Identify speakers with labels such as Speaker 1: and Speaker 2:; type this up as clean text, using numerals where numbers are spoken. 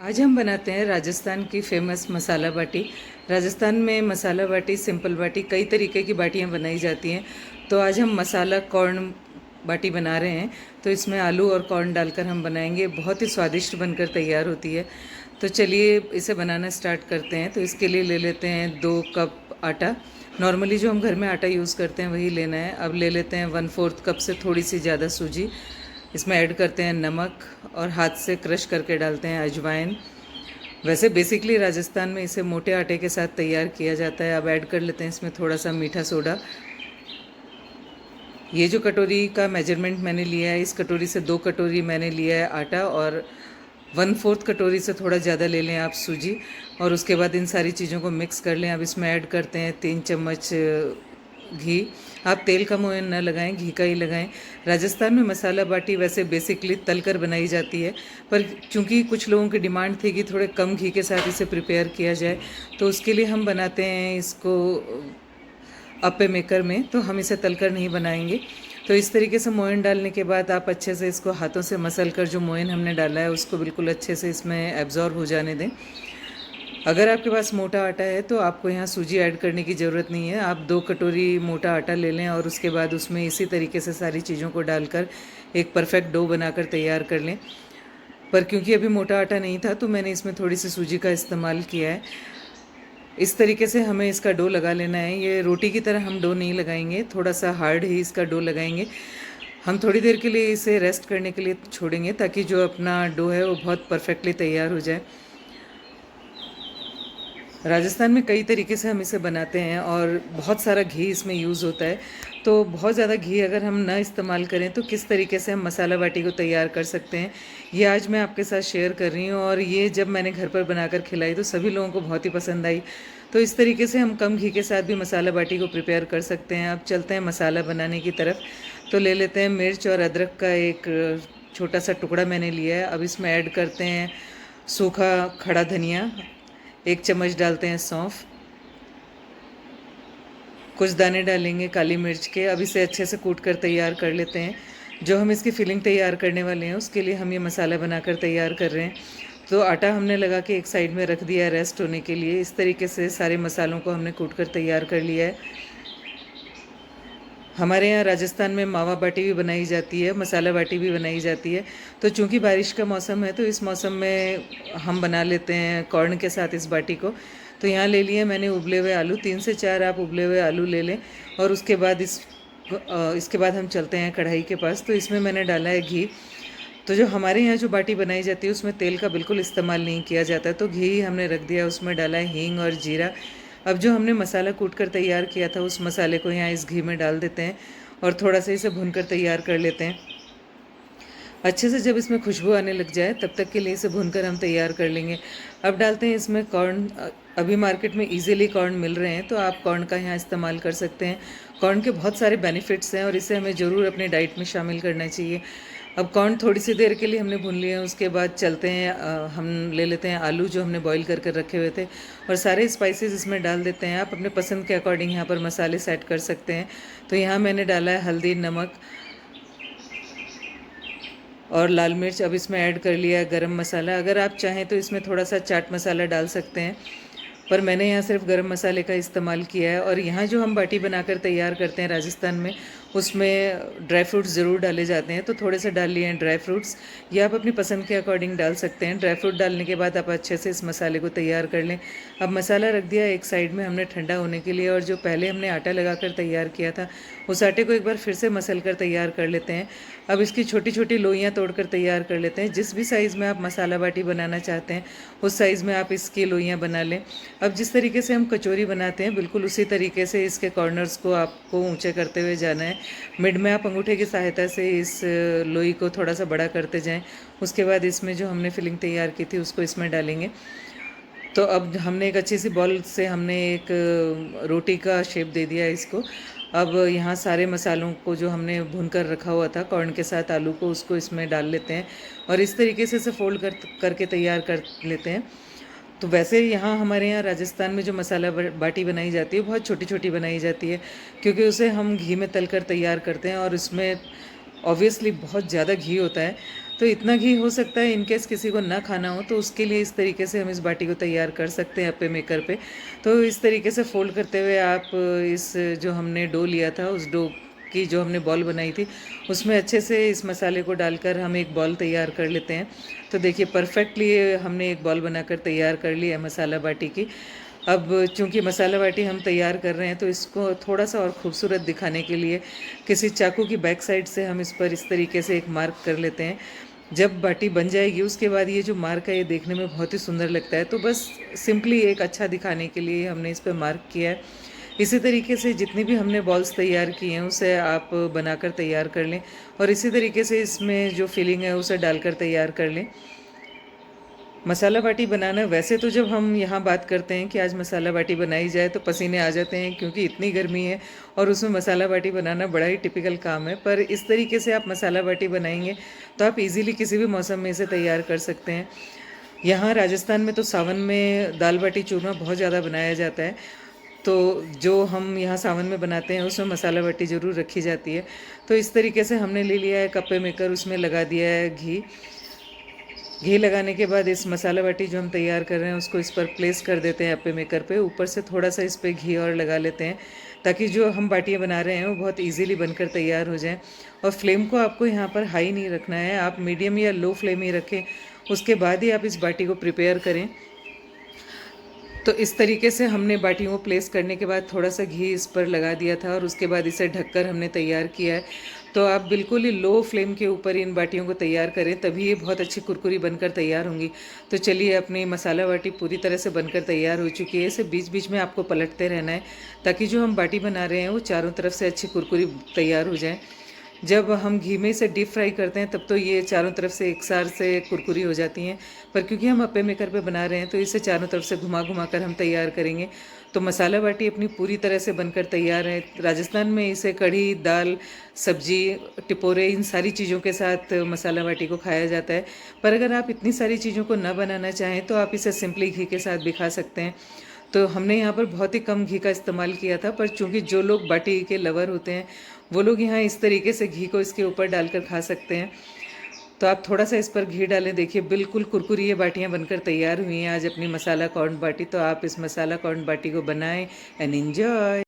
Speaker 1: आज हम बनाते हैं राजस्थान की फेमस मसाला बाटी। राजस्थान में मसाला बाटी, सिंपल बाटी, कई तरीके की बाटियां बनाई जाती हैं। तो आज हम मसाला कॉर्न बाटी बना रहे हैं। तो इसमें आलू और कॉर्न डालकर हम बनाएंगे, बहुत ही स्वादिष्ट बनकर तैयार होती है। तो चलिए इसे बनाना स्टार्ट करते हैं। तो इसके लिए ले लेते हैं 2 कप आटा। नॉर्मली जो हम घर में आटा यूज़ करते हैं वही लेना है। अब ले लेते हैं 1/4 कप से थोड़ी सी ज़्यादा सूजी। इसमें ऐड करते हैं नमक और हाथ से क्रश करके डालते हैं अजवाइन। वैसे बेसिकली राजस्थान में इसे मोटे आटे के साथ तैयार किया जाता है। अब ऐड कर लेते हैं इसमें थोड़ा सा मीठा सोडा। ये जो कटोरी का मेजरमेंट मैंने लिया है, इस कटोरी से 2 कटोरी मैंने लिया है आटा, और 1/4 कटोरी से थोड़ा ज़्यादा ले लें आप सूजी। और उसके बाद इन सारी चीज़ों को मिक्स कर लें। अब इसमें ऐड करते हैं 3 चम्मच घी। आप तेल का मोयन न लगाएं, घी का ही लगाएं। राजस्थान में मसाला बाटी वैसे बेसिकली तल कर बनाई जाती है, पर चूंकि कुछ लोगों की डिमांड थी कि थोड़े कम घी के साथ इसे प्रिपेयर किया जाए, तो उसके लिए हम बनाते हैं इसको अप्पे मेकर में। तो हम इसे तलकर नहीं बनाएंगे। तो इस तरीके से मोयन डालने के बाद आप अच्छे से इसको हाथों से मसल कर जो मोयन हमने डाला है उसको बिल्कुल अच्छे से इसमें एब्जॉर्ब हो जाने दें। अगर आपके पास मोटा आटा है तो आपको यहाँ सूजी ऐड करने की ज़रूरत नहीं है। आप 2 कटोरी मोटा आटा ले लें और उसके बाद उसमें इसी तरीके से सारी चीज़ों को डालकर एक परफेक्ट डो बनाकर तैयार कर लें। पर क्योंकि अभी मोटा आटा नहीं था तो मैंने इसमें थोड़ी सी सूजी का इस्तेमाल किया है। इस तरीके से हमें इसका डो लगा लेना है। ये रोटी की तरह हम डो नहीं लगाएंगे, थोड़ा सा हार्ड ही इसका डो लगाएंगे। हम थोड़ी देर के लिए इसे रेस्ट करने के लिए छोड़ेंगे ताकि जो अपना डो है वो बहुत परफेक्टली तैयार हो जाए। राजस्थान में कई तरीके से हम इसे बनाते हैं और बहुत सारा घी इसमें यूज़ होता है। तो बहुत ज़्यादा घी अगर हम ना इस्तेमाल करें तो किस तरीके से हम मसाला बाटी को तैयार कर सकते हैं, ये आज मैं आपके साथ शेयर कर रही हूँ। और ये जब मैंने घर पर बनाकर खिलाई तो सभी लोगों को बहुत ही पसंद आई। तो इस तरीके से हम कम घी के साथ भी मसाला बाटी को प्रिपेयर कर सकते हैं। अब चलते हैं मसाला बनाने की तरफ। तो ले लेते हैं मिर्च और अदरक का एक छोटा सा टुकड़ा मैंने लिया है। अब इसमें ऐड करते हैं सूखा खड़ा धनिया, 1 चम्मच डालते हैं सौंफ, कुछ दाने डालेंगे काली मिर्च के। अब इसे अच्छे से कूट कर तैयार कर लेते हैं। जो हम इसकी फिलिंग तैयार करने वाले हैं उसके लिए हम ये मसाला बनाकर तैयार कर रहे हैं। तो आटा हमने लगा के एक साइड में रख दिया है रेस्ट होने के लिए। इस तरीके से सारे मसालों को हमने कूट कर तैयार कर लिया है। हमारे यहाँ राजस्थान में मावा बाटी भी बनाई जाती है, मसाला बाटी भी बनाई जाती है। तो चूंकि बारिश का मौसम है तो इस मौसम में हम बना लेते हैं कॉर्न के साथ इस बाटी को। तो यहाँ ले लिए मैंने उबले हुए आलू, 3 से 4 आप उबले हुए आलू ले लें। और उसके बाद इसके बाद हम चलते हैं कढ़ाई के पास। तो इसमें मैंने डाला है घी। तो जो हमारे यहाँ जो बाटी बनाई जाती है उसमें तेल का बिल्कुल इस्तेमाल नहीं किया जाता है। तो घी हमने रख दिया, उसमें डाला है हींग और जीरा। अब जो हमने मसाला कूट कर तैयार किया था उस मसाले को यहाँ इस घी में डाल देते हैं और थोड़ा सा इसे भून कर तैयार कर लेते हैं। अच्छे से जब इसमें खुशबू आने लग जाए तब तक के लिए इसे भूनकर हम तैयार कर लेंगे। अब डालते हैं इसमें कॉर्न। अभी मार्केट में इजीली कॉर्न मिल रहे हैं तो आप कॉर्न का यहाँ इस्तेमाल कर सकते हैं। कॉर्न के बहुत सारे बेनिफिट्स हैं और इसे हमें ज़रूर अपनी डाइट में शामिल करना चाहिए। अब कॉर्न थोड़ी सी देर के लिए हमने भून लिए हैं। उसके बाद चलते हैं, हम ले लेते हैं आलू जो हमने बॉईल कर कर रखे हुए थे और सारे स्पाइसेस इसमें डाल देते हैं। आप अपने पसंद के अकॉर्डिंग यहाँ पर मसाले सेट कर सकते हैं। तो यहाँ मैंने डाला है हल्दी, नमक और लाल मिर्च। अब इसमें ऐड कर लिया है गरम मसाला। अगर आप चाहें तो इसमें थोड़ा सा चाट मसाला डाल सकते हैं, पर मैंने यहाँ सिर्फ गरम मसाले का इस्तेमाल किया है। और यहाँ जो हम बाटी बनाकर तैयार करते हैं राजस्थान में उसमें ड्राई फ्रूट्स ज़रूर डाले जाते हैं। तो थोड़े से डाल लिए हैं ड्राई फ्रूट्स, ये आप अपनी पसंद के अकॉर्डिंग डाल सकते हैं। ड्राई फ्रूट डालने के बाद आप अच्छे से इस मसाले को तैयार कर लें। अब मसाला रख दिया एक साइड में हमने ठंडा होने के लिए, और जो पहले हमने आटा लगा कर तैयार किया था उस आटे को एक बार फिर से मसल कर तैयार कर लेते हैं। अब इसकी छोटी छोटी लोइयाँ तोड़कर तैयार कर लेते हैं। जिस भी साइज़ में आप मसाला बाटी बनाना चाहते हैं उस साइज़ में आप इसकी लोइयाँ बना लें। अब जिस तरीके से हम कचौरी बनाते हैं बिल्कुल उसी तरीके से इसके कॉर्नर्स को आपको ऊंचे करते हुए जाना है। मिड में आप अंगूठे की सहायता से इस लोई को थोड़ा सा बड़ा करते जाएं। उसके बाद इसमें जो हमने फिलिंग तैयार की थी उसको इसमें डालेंगे। तो अब हमने एक अच्छी सी बॉल से हमने एक रोटी का शेप दे दिया है इसको। अब यहाँ सारे मसालों को जो हमने भून कर रखा हुआ था कॉर्न के साथ आलू को, उसको इसमें डाल लेते हैं और इस तरीके से इसे फोल्ड करके तैयार कर लेते हैं। तो वैसे यहाँ हमारे यहाँ राजस्थान में जो मसाला बाटी बनाई जाती है बहुत छोटी छोटी बनाई जाती है, क्योंकि उसे हम घी में तलकर तैयार करते हैं और उसमें ऑब्वियसली बहुत ज़्यादा घी होता है। तो इतना घी हो सकता है इन केस किसी को ना खाना हो तो उसके लिए इस तरीके से हम इस बाटी को तैयार कर सकते हैं अप्पे मेकर पे। तो इस तरीके से फ़ोल्ड करते हुए आप इस जो हमने डो लिया था उस डो की जो हमने बॉल बनाई थी उसमें अच्छे से इस मसाले को डालकर हम एक बॉल तैयार कर लेते हैं। तो देखिए परफेक्टली हमने एक बॉल बनाकर तैयार कर लिया है मसाला बाटी की। अब चूँकि मसाला बाटी हम तैयार कर रहे हैं तो इसको थोड़ा-सा और खूबसूरत दिखाने के लिए किसी चाकू की बैक साइड से हम इस पर इस तरीके से एक मार्क कर लेते हैं। जब बाटी बन जाएगी उसके बाद ये जो मार्क है ये देखने में बहुत ही सुंदर लगता है। तो बस सिंपली एक अच्छा दिखाने के लिए हमने इस पे मार्क किया है। इसी तरीके से जितनी भी हमने बॉल्स तैयार की हैं उसे आप बनाकर तैयार कर लें और इसी तरीके से इसमें जो फिलिंग है उसे डालकर तैयार कर लें। मसाला बाटी बनाना वैसे तो जब हम यहाँ बात करते हैं कि आज मसाला बाटी बनाई जाए तो पसीने आ जाते हैं क्योंकि इतनी गर्मी है और उसमें मसाला बाटी बनाना बड़ा ही टिपिकल काम है। पर इस तरीके से आप मसाला बाटी बनाएंगे तो आप इजीली किसी भी मौसम में इसे तैयार कर सकते हैं। यहाँ राजस्थान में तो सावन में दाल बाटी चूरमा बहुत ज़्यादा बनाया जाता है। तो जो हम यहाँ सावन में बनाते हैं उसमें मसाला बाटी ज़रूर रखी जाती है। तो इस तरीके से हमने ले लिया है कप्पे मेकर, उसमें लगा दिया है घी। घी लगाने के बाद इस मसाला बाटी जो हम तैयार कर रहे हैं उसको इस पर प्लेस कर देते हैं अप्पे मेकर पे। ऊपर से थोड़ा सा इस पर घी और लगा लेते हैं ताकि जो हम बाटियाँ बना रहे हैं वो बहुत इजीली बनकर तैयार हो जाएं। और फ्लेम को आपको यहाँ पर हाई नहीं रखना है, आप मीडियम या लो फ्लेम ही रखें, उसके बाद ही आप इस बाटी को प्रिपेयर करें। तो इस तरीके से हमने बाटियों को प्लेस करने के बाद थोड़ा सा घी इस पर लगा दिया था और उसके बाद इसे ढककर हमने तैयार किया है। तो आप बिल्कुल ही लो फ्लेम के ऊपर इन बाटियों को तैयार करें, तभी ये बहुत अच्छी कुरकुरी बनकर तैयार होंगी। तो चलिए, अपनी मसाला बाटी पूरी तरह से बनकर तैयार हो चुकी है। इसे बीच बीच में आपको पलटते रहना है ताकि जो हम बाटी बना रहे हैं वो चारों तरफ से अच्छी कुरकुरी तैयार हो जाए। जब हम घी में इसे डीप फ्राई करते हैं तब तो ये चारों तरफ से एक सार से कुरकुरी हो जाती हैं, पर क्योंकि हम अप्पे मेकर पे बना रहे हैं तो इसे चारों तरफ से घुमा घुमा कर हम तैयार करेंगे। तो मसाला बाटी अपनी पूरी तरह से बनकर तैयार है। राजस्थान में इसे कढ़ी, दाल, सब्जी, टिपोरे, इन सारी चीज़ों के साथ मसाला बाटी को खाया जाता है। पर अगर आप इतनी सारी चीज़ों को ना बनाना चाहें तो आप इसे सिंपली घी के साथ भी खा सकते हैं। तो हमने यहाँ पर बहुत ही कम घी का इस्तेमाल किया था, पर चूँकि जो लोग बाटी के लवर होते हैं वो लोग यहाँ इस तरीके से घी को इसके ऊपर डालकर खा सकते हैं। तो आप थोड़ा सा इस पर घी डालें, देखिए बिल्कुल कुरकुरी ये बाटियाँ बनकर तैयार हुई हैं आज अपनी मसाला कॉर्न बाटी। तो आप इस मसाला कॉर्न बाटी को बनाएं एंड एंजॉय।